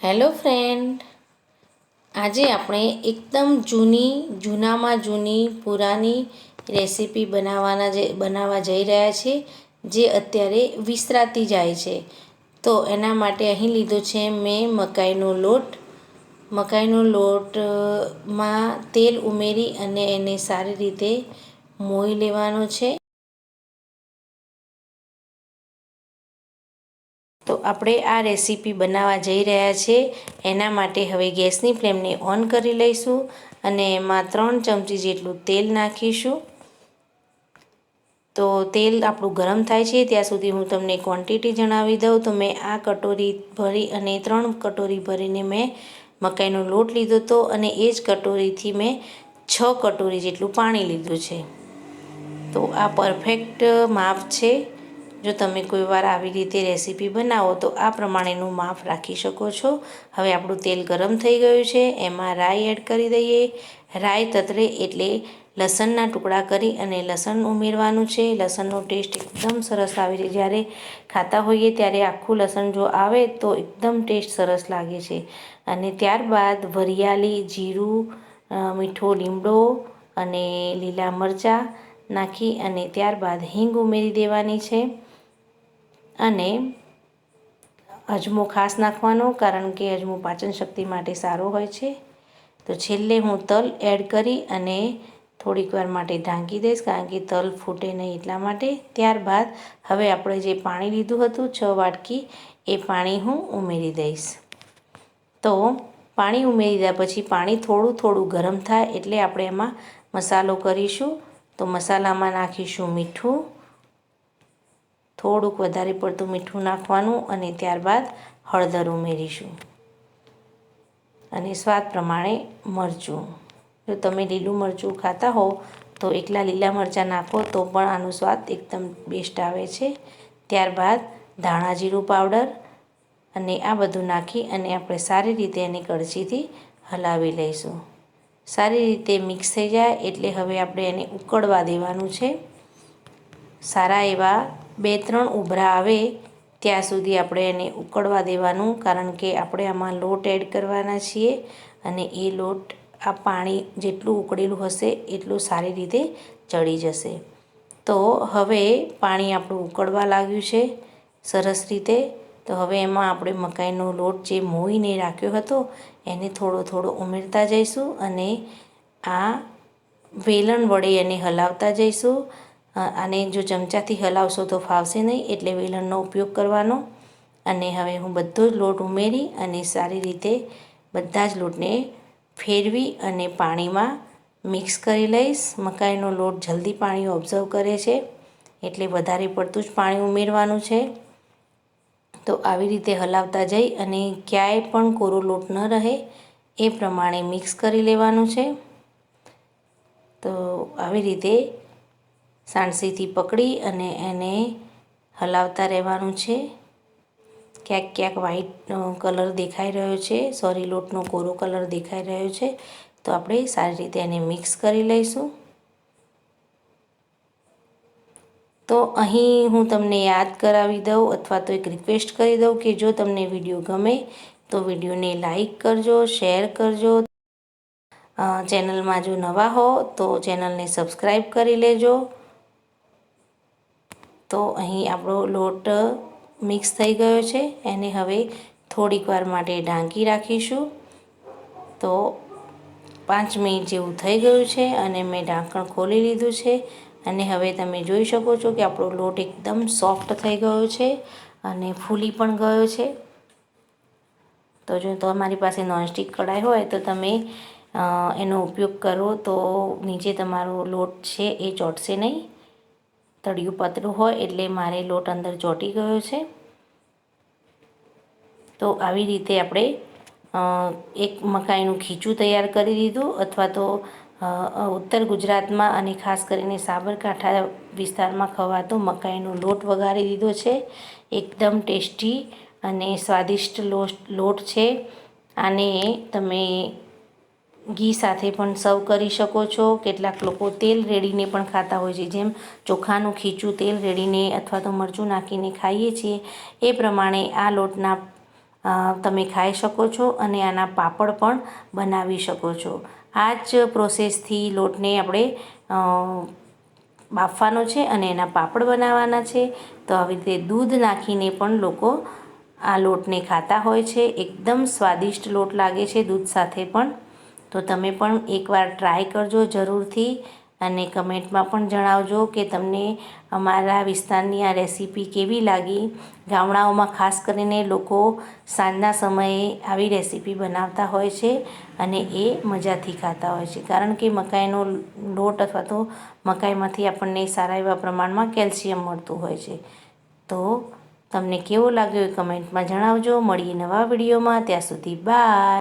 Hello friend, આજે આપણે એકદમ જૂનામાં જૂની પુરાની રેસીપી બનાવવા જઈ રહ્યા છીએ, જે અત્યારે વિસરાતી જાય છે. તો એના માટે અહીં લીધો છે મેં મકાઈનો લોટ. મકાઈનો લોટમાં તેલ ઉમેરી અને એને સારી રીતે મોઈ લેવાનો છે. તો આપણે આ રેસીપી બનાવવા જઈ રહ્યા છીએ. એના માટે હવે ગેસની ફ્લેમને ઓન કરી લઈશું અને એમાં 3 ચમચી જેટલું તેલ નાખીશું. તો તેલ આપણું ગરમ થાય છે ત્યાં સુધી હું તમને ક્વોન્ટિટી જણાવી દઉં. તો મેં આ કટોરી ભરી અને 3 કટોરી ભરીને મેં મકાઈનો લોટ લીધો હતો અને એ જ કટોરીથી મેં 6 કટોરી જેટલું પાણી લીધું છે. તો આ પરફેક્ટ માપ છે. જો તમે કોઈ વાર આવી રીતે રેસીપી બનાવો તો આ પ્રમાણેનું માપ રાખી શકો છો. હવે આપણું તેલ ગરમ થઈ ગયું છે, એમાં રાઈ એડ કરી દઈએ. રાઈ તતરે એટલે લસણના ટુકડા કરી અને લસણ ઉમેરવાનું છે. લસણનો ટેસ્ટ એકદમ સરસ આવે છે. જ્યારે ખાતા હોઈએ ત્યારે આખું લસણ જો આવે તો એકદમ ટેસ્ટ સરસ લાગે છે. અને ત્યારબાદ વરિયાળી, જીરું, મીઠો લીમડો અને લીલા મરચાં નાખી અને ત્યારબાદ હિંગ ઉમેરી દેવાની છે. અને અજમો ખાસ નાખવાનો, કારણ કે અજમો પાચન શક્તિ માટે સારો હોય છે. તો છેલ્લે હું તલ એડ કરી અને થોડીક વાર માટે ઢાંકી દઈશ, કારણ કે તલ ફૂટે નહીં એટલા માટે. ત્યારબાદ હવે આપણે જે પાણી લીધું હતું 6 વાટકી, એ પાણી હું ઉમેરી દઈશ. તો પાણી ઉમેરી દીધા પછી પાણી થોડું થોડું ગરમ થાય એટલે આપણે એમાં મસાલો કરીશું. તો મસાલામાં નાખીશું મીઠું, થોડુંક વધારે પડતું મીઠું નાખવાનું અને ત્યારબાદ હળદર ઉમેરીશું અને સ્વાદ પ્રમાણે મરચું. જો તમે લીલું મરચું ખાતા હો તો એકલા લીલા મરચાં નાખો તો પણ આનો સ્વાદ એકદમ બેસ્ટ આવે છે. ત્યારબાદ ધાણા જીરું પાવડર અને આ બધું નાખી અને આપણે સારી રીતે એને કળશીથી હલાવી લઈશું. સારી રીતે મિક્સ થઈ જાય એટલે હવે આપણે એને ઉકળવા દેવાનું છે. સારા એવા 2-3 ઉભરા આવે ત્યાં સુધી આપણે એને ઉકળવા દેવાનું, કારણ કે આપણે આમાં લોટ એડ કરવાના છીએ અને એ લોટ આ પાણી જેટલું ઉકળેલું હશે એટલું સારી રીતે ચડી જશે. તો હવે પાણી આપણું ઉકળવા લાગ્યું છે સરસ રીતે. તો હવે એમાં આપણે મકાઈનો લોટ જે મોઈને રાખ્યો હતો એને થોડો થોડો ઉમેરતા જઈશું અને આ વેલણ વડે એને હલાવતા જઈશું. અને જો ચમચાથી હલાવશો તો ફાવશે નહીં, એટલે વેલણનો ઉપયોગ કરવાનો. અને હવે હું બધો જ લોટ ઉમેરી અને સારી રીતે બધા જ લોટને ફેરવી અને પાણીમાં મિક્સ કરી લઈશ. મકાઈનો લોટ જલ્દી પાણી ઓબ્ઝર્વ કરે છે એટલે વધારે પડતું જ પાણી ઉમેરવાનું છે. તો આવી રીતે હલાવતા જઈ અને ક્યાંય પણ કોરો લોટ ન રહે એ પ્રમાણે મિક્સ કરી લેવાનું છે. તો આવી રીતે સાણસીથી પકડી અને એને હલાવતા રહેવાનું છે. ક્યાંક ક્યાંક વ્હાઈટ કલર દેખાઈ રહ્યો છે, લોટનો કોરો કલર દેખાઈ રહ્યો છે. તો આપણે સારી રીતે એને મિક્સ કરી લઈશું. તો અહીં હું તમને યાદ કરાવી દઉં અથવા તો એક રિક્વેસ્ટ કરી દઉં કે જો તમને વિડીયો ગમે તો વિડીયોને લાઈક કરજો, શેર કરજો. ચેનલમાં જો નવા હો તો ચેનલને સબસ્ક્રાઈબ કરી લેજો. તો અહીં આપણો લોટ મિક્સ થઈ ગયો છે. એને હવે થોડીક વાર માટે ઢાંકી રાખીશું. તો 5 મિનિટ જેવું થઈ ગયું છે અને મેં ઢાંકણ ખોલી લીધું છે. અને હવે તમે જોઈ શકો છો કે આપણો લોટ એકદમ સોફ્ટ થઈ ગયો છે અને ફૂલી પણ ગયો છે. તો જો તમારી પાસે નોનસ્ટિક કઢાઈ હોય તો તમે એનો ઉપયોગ કરો તો નીચે તમારો લોટ છે એ ચોંટશે નહીં. તળિયું પાતળું હોય એટલે મારે લોટ અંદર ચોંટી ગયો છે. તો આવી રીતે આપણે એક મકાઈનું ખીચું તૈયાર કરી દીધું. અથવા તો ઉત્તર ગુજરાતમાં અને ખાસ કરીને સાબરકાંઠા વિસ્તારમાં ખવાતો મકાઈનો લોટ વઘારી દીધો છે. એકદમ ટેસ્ટી અને સ્વાદિષ્ટ લોટ છે. આને તમે ઘી સાથે પણ સર્વ કરી શકો છો. કેટલાક લોકો તેલ રેડીને પણ ખાતા હોય છે, જેમ ચોખાનું ખીચું તેલ રેડીને અથવા તો મરચું નાખીને ખાઈએ છીએ એ પ્રમાણે આ લોટના તમે ખાઈ શકો છો અને આના પાપડ પણ બનાવી શકો છો. આ જ પ્રોસેસથી લોટને આપણે બાફવાનો છે અને એના પાપડ બનાવવાના છે. તો આવી રીતે દૂધ નાખીને પણ લોકો આ લોટને ખાતા હોય છે. એકદમ સ્વાદિષ્ટ લોટ લાગે છે દૂધ સાથે પણ. તો તમે પણ એકવાર ટ્રાય કરજો જરૂરથી અને કમેન્ટમાં પણ જણાવજો કે તમને અમારા વિસ્તારની આ રેસીપી કેવી લાગી. ગામડાઓમાં ખાસ કરીને લોકો સાંજના સમયે આવી રેસીપી બનાવતા હોય છે અને એ મજાથી ખાતા હોય છે, કારણ કે મકાઈનો લોટ અથવા તો મકાઈમાંથી આપણને સારા એવા પ્રમાણમાં કેલ્શિયમ મળતું હોય છે. તો તમને કેવો લાગ્યો એ કમેન્ટમાં જણાવજો. મળીએ નવા વિડીયોમાં, ત્યાં સુધી બાય.